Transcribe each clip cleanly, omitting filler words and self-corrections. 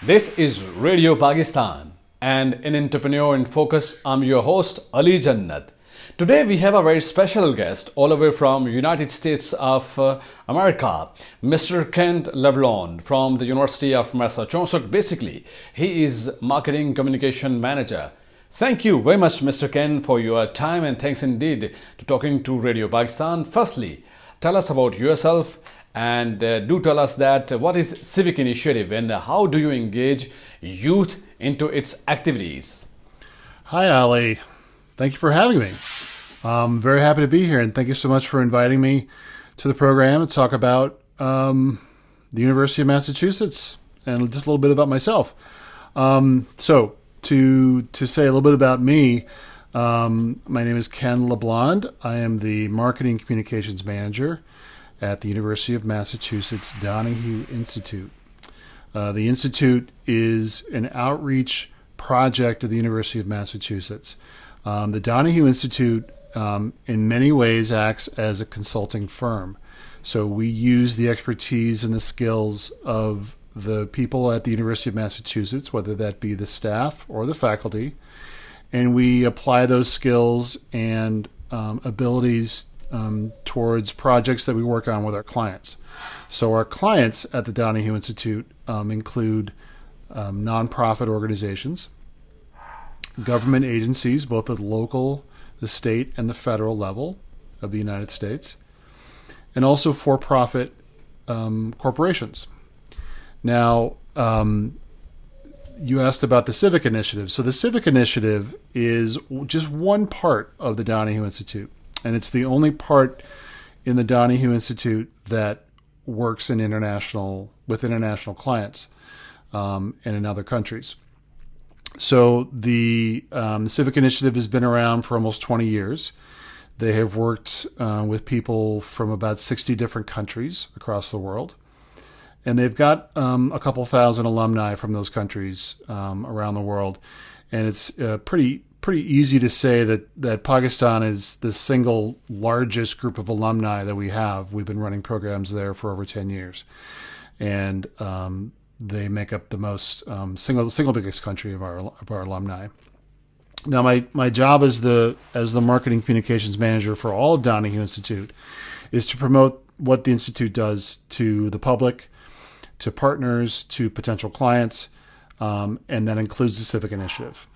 This is Radio Pakistan and in Entrepreneur in Focus, I'm your host Ali Jannat. Today we have a very special guest all the way from United States of America, Mr. Kenneth Leblond from the University of Massachusetts. Basically, he is Marketing Communication Manager. Thank you very much, Mr. Ken, for your time and thanks indeed to talking to Radio Pakistan. Firstly, tell us about yourself and do tell us that what is civic initiative and how do you engage youth into its activities? Hi, Ali. Thank you for having me. I'm very happy to be here, and thank you so much for inviting me to the program to talk about the University of Massachusetts and just a little bit about myself. So, to say a little bit about me, my name is Ken Leblond. I am the Marketing Communications Manager at the University of Massachusetts Donahue Institute. The Institute is an outreach project of the University of Massachusetts. The Donahue Institute, in many ways, acts as a consulting firm. So we use the expertise and the skills of the people at the University of Massachusetts, whether that be the staff or the faculty, and we apply those skills and abilities towards projects that we work on with our clients. So our clients at the Donahue Institute include nonprofit organizations, government agencies, both at the local, the state, and the federal level of the United States, and also for-profit corporations. Now, you asked about the Civic Initiative. So the Civic Initiative is just one part of the Donahue Institute, and it's the only part in the Donahue Institute that works with international clients and in other countries. So the Civic Initiative has been around for almost 20 years. They have worked with people from about 60 different countries across the world. And they've got a couple thousand alumni from those countries around the world. And it's pretty easy to say that Pakistan is the single largest group of alumni that we have. We've been running programs there for over 10 years. And they make up the most single biggest country of our alumni. Now, my job as the marketing communications manager for all of Donahue Institute is to promote what the Institute does to the public, to partners, to potential clients, and that includes the Civic Initiative.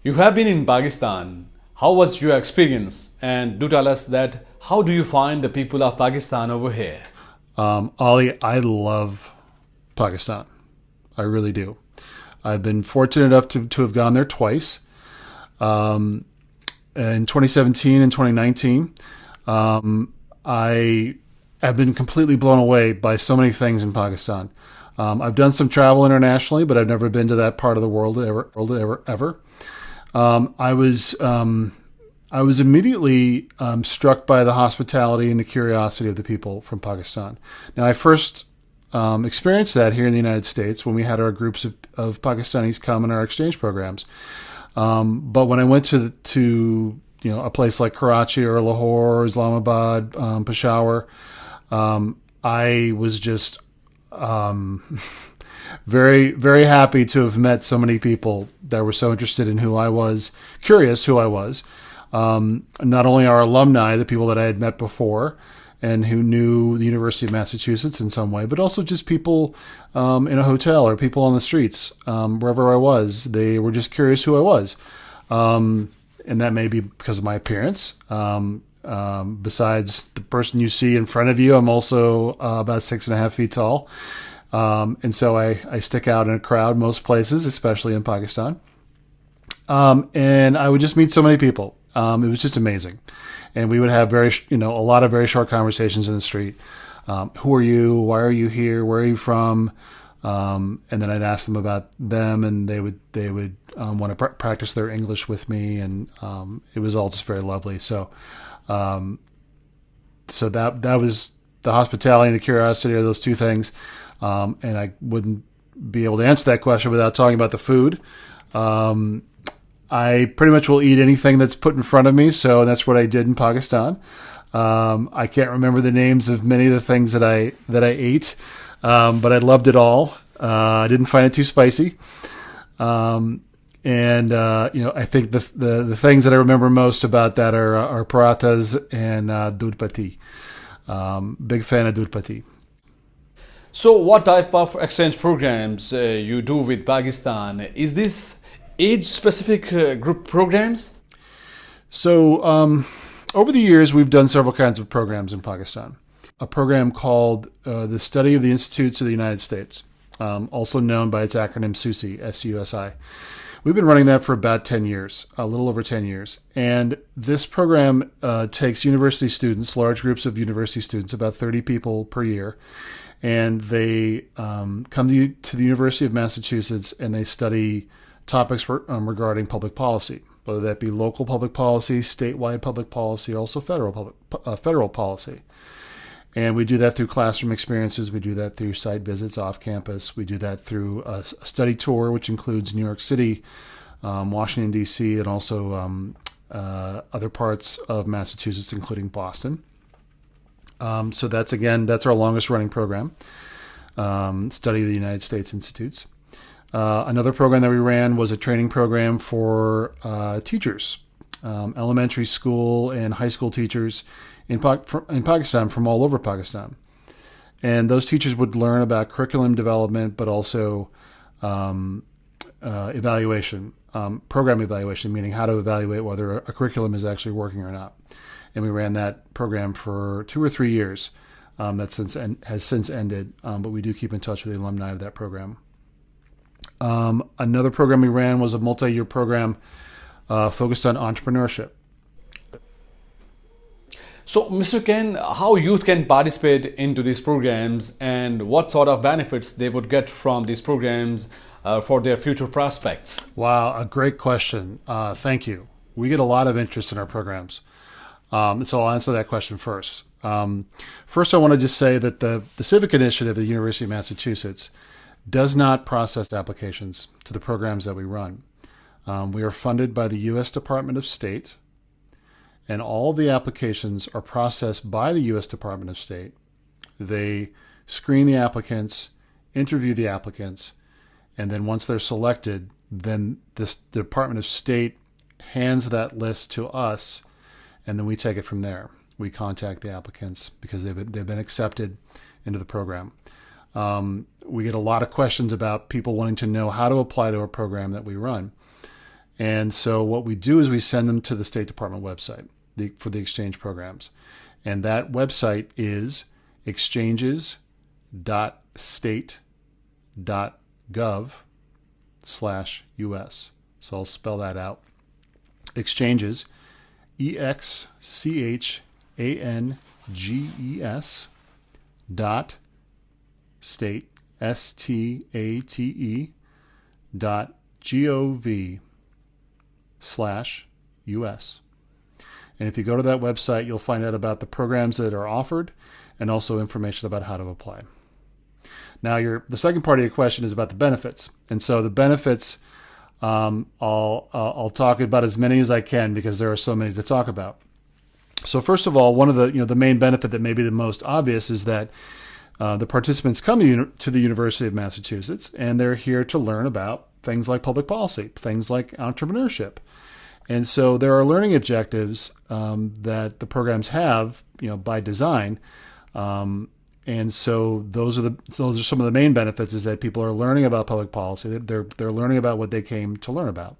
You have been in Pakistan. How was your experience? And do tell us that how do you find the people of Pakistan over here? Ali, I love Pakistan. I really do. I've been fortunate enough to have gone there twice. In 2017 and 2019, I have been completely blown away by so many things in Pakistan. I've done some travel internationally, but I've never been to that part of the world ever. I was immediately struck by the hospitality and the curiosity of the people from Pakistan. Now, I first experienced that here in the United States when we had our groups of Pakistanis come in our exchange programs. But when I went to a place like Karachi or Lahore, Islamabad, Peshawar, I was just very, very happy to have met so many people that were so interested in who I was, curious who I was. Not only our alumni, the people that I had met before and who knew the University of Massachusetts in some way, but also just people in a hotel or people on the streets, wherever I was. They were just curious who I was. And that may be because of my appearance. Besides the person you see in front of you, I'm also about 6.5 feet tall. And so I stick out in a crowd most places, especially in Pakistan. And I would just meet so many people. It was just amazing. And we would have a lot of very short conversations in the street. Who are you? Why are you here? Where are you from? And then I'd ask them about them, and they would want to practice their English with me, and it was all just very lovely. So that was the hospitality and the curiosity are those two things. And I wouldn't be able to answer that question without talking about the food. I pretty much will eat anything that's put in front of me, so that's what I did in Pakistan. I can't remember the names of many of the things that I ate, but I loved it all. I didn't find it too spicy. I think the things that I remember most about that are parathas and doodh pati. Big fan of doodh pati. So, what type of exchange programs you do with Pakistan? Is this age-specific group programs? So, over the years, we've done several kinds of programs in Pakistan. A program called the Study of the Institutes of the United States, also known by its acronym SUSI, S-U-S-I. We've been running that for about 10 years, a little over 10 years. And this program takes university students, large groups of university students, about 30 people per year, and they come to the University of Massachusetts and they study topics regarding public policy, whether that be local public policy, statewide public policy, or also federal policy. And we do that through classroom experiences. We do that through site visits off campus. We do that through a study tour, which includes New York City, Washington, D.C., and also other parts of Massachusetts, including Boston. So that's our longest running program, Study of the United States Institutes. Another program that we ran was a training program for teachers, elementary school and high school teachers in Pakistan, from all over Pakistan. And those teachers would learn about curriculum development, but also evaluation, program evaluation, meaning how to evaluate whether a curriculum is actually working or not. And we ran that program for 2 or 3 years. That has since ended, but we do keep in touch with the alumni of that program. Another program we ran was a multi-year program focused on entrepreneurship. So, Mr. Ken, how youth can participate into these programs and what sort of benefits they would get from these programs for their future prospects? Wow, a great question. Thank you. We get a lot of interest in our programs. So I'll answer that question first. First, I want to just say that the Civic Initiative at the University of Massachusetts does not process applications to the programs that we run. We are funded by the U.S. Department of State, and all the applications are processed by the U.S. Department of State. They screen the applicants, interview the applicants, and then once they're selected, then the Department of State hands that list to us, and then we take it from there. We contact the applicants because they've been accepted into the program. We get a lot of questions about people wanting to know how to apply to a program that we run. And so what we do is we send them to the State Department website for the exchange programs. And that website is exchanges.state.gov/US. So I'll spell that out. Exchanges, EXCHANGES dot state, STATE.gov/US. And if you go to that website, you'll find out about the programs that are offered and also information about how to apply. Now, the second part of your question is about the benefits. And so the benefits, I'll talk about as many as I can because there are so many to talk about. So first of all, one of the main benefit that may be the most obvious is that the participants come to the University of Massachusetts, and they're here to learn about things like public policy, things like entrepreneurship. And so there are learning objectives that the programs have, by design. And so those are some of the main benefits, is that people are learning about public policy. They're learning about what they came to learn about.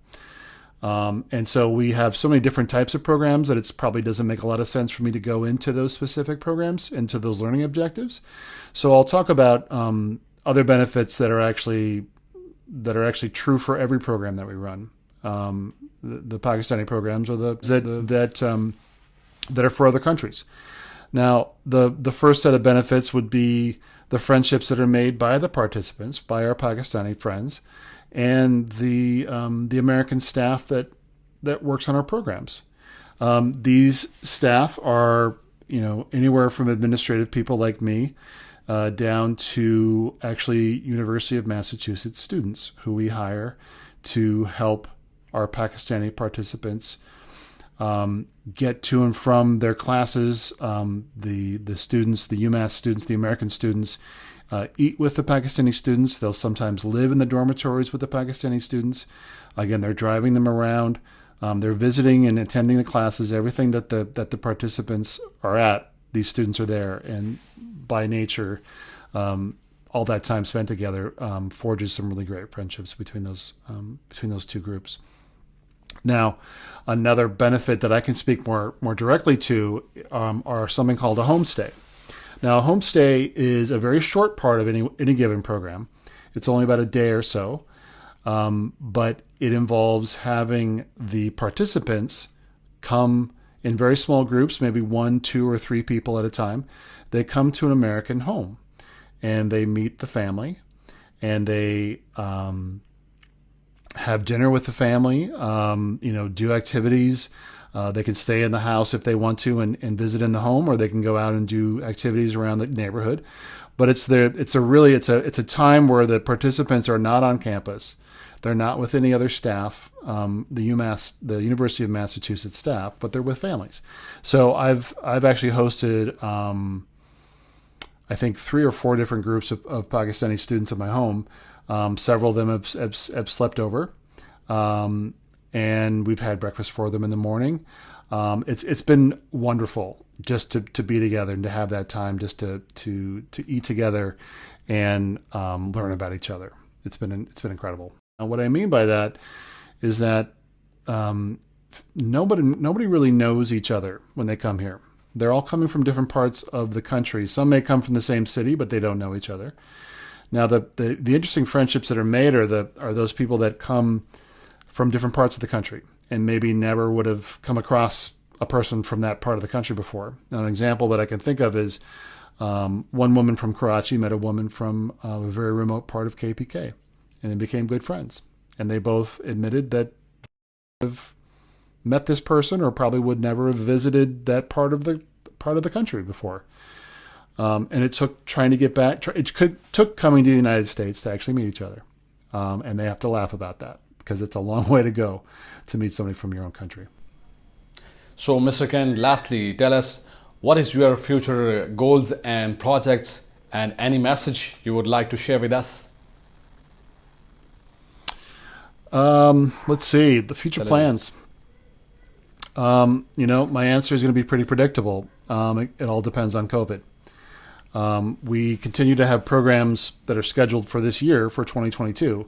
And so we have so many different types of programs that it probably doesn't make a lot of sense for me to go into those specific programs, into those learning objectives. So I'll talk about other benefits that are actually true for every program that we run. The Pakistani programs are that are for other countries. Now, the first set of benefits would be the friendships that are made by the participants, by our Pakistani friends, and the American staff that works on our programs. These staff are anywhere from administrative people like me down to actually University of Massachusetts students who we hire to help our Pakistani participants get to and from their classes. The students, the UMass students, the American students, eat with the Pakistani students. They'll sometimes live in the dormitories with the Pakistani students. Again, they're driving them around. They're visiting and attending the classes. Everything that the participants are at, these students are there. And by nature, all that time spent together forges some really great friendships between those two groups. Now, another benefit that I can speak more directly to are something called a homestay. Now, a homestay is a very short part of any given program. It's only about a day or so, but it involves having the participants come in very small groups, maybe 1, 2, or 3 people at a time. They come to an American home, and they meet the family, and they have dinner with the family, do activities. They can stay in the house if they want to and visit in the home, or they can go out and do activities around the neighborhood. But it's a time where the participants are not on campus. They're not with any other staff, the UMass, the University of Massachusetts staff, but they're with families. So I've actually hosted, I think 3 or 4 different groups of Pakistani students at my home. Several of them have slept over, and we've had breakfast for them in the morning. It's been wonderful just to be together and to have that time just to eat together and learn about each other. It's been incredible. Now, what I mean by that is that nobody really knows each other when they come here. They're all coming from different parts of the country. Some may come from the same city, but they don't know each other. Now, the interesting friendships that are made are those people that come from different parts of the country and maybe never would have come across a person from that part of the country before. Now, an example that I can think of is one woman from Karachi met a woman from a very remote part of KPK, and they became good friends. And they both admitted that they have met this person or probably would never have visited that part of the country before. And it took trying to get back. Took coming to the United States to actually meet each other, and they have to laugh about that because it's a long way to go to meet somebody from your own country. So, Mr. Ken, lastly, tell us what is your future goals and projects, and any message you would like to share with us. Let's see the future plans. My answer is going to be pretty predictable. It all depends on COVID. We continue to have programs that are scheduled for this year, for 2022,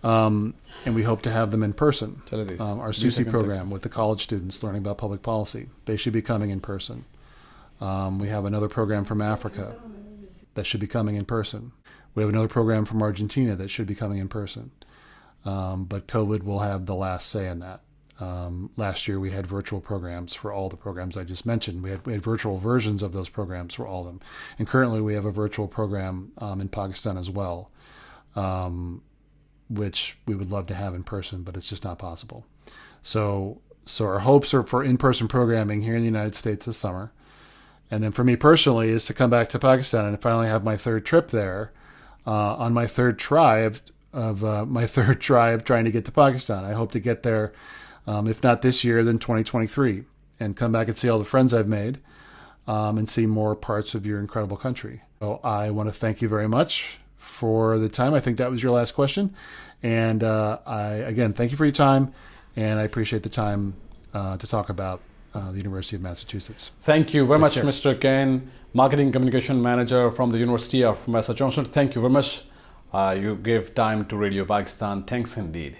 and we hope to have them in person. Our SUSI program with the college students learning about public policy, they should be coming in person. We have another program from Africa that should be coming in person. We have another program from Argentina that should be coming in person. But COVID will have the last say in that. Last year we had virtual programs for all the programs I just mentioned. We had virtual versions of those programs for all of them. And currently we have a virtual program in Pakistan as well, which we would love to have in person, but it's just not possible. So our hopes are for in-person programming here in the United States this summer. And then for me personally is to come back to Pakistan and finally have my 3rd trip there on my 3rd try of trying to get to Pakistan. I hope to get there, if not this year, then 2023, and come back and see all the friends I've made, and see more parts of your incredible country. So I want to thank you very much for the time. I think that was your last question. And again, thank you for your time, and I appreciate the time to talk about the University of Massachusetts. Thank you very much, Mr. Ken, Marketing Communication Manager from the University of Massachusetts. Thank you very much. You gave time to Radio Pakistan. Thanks indeed.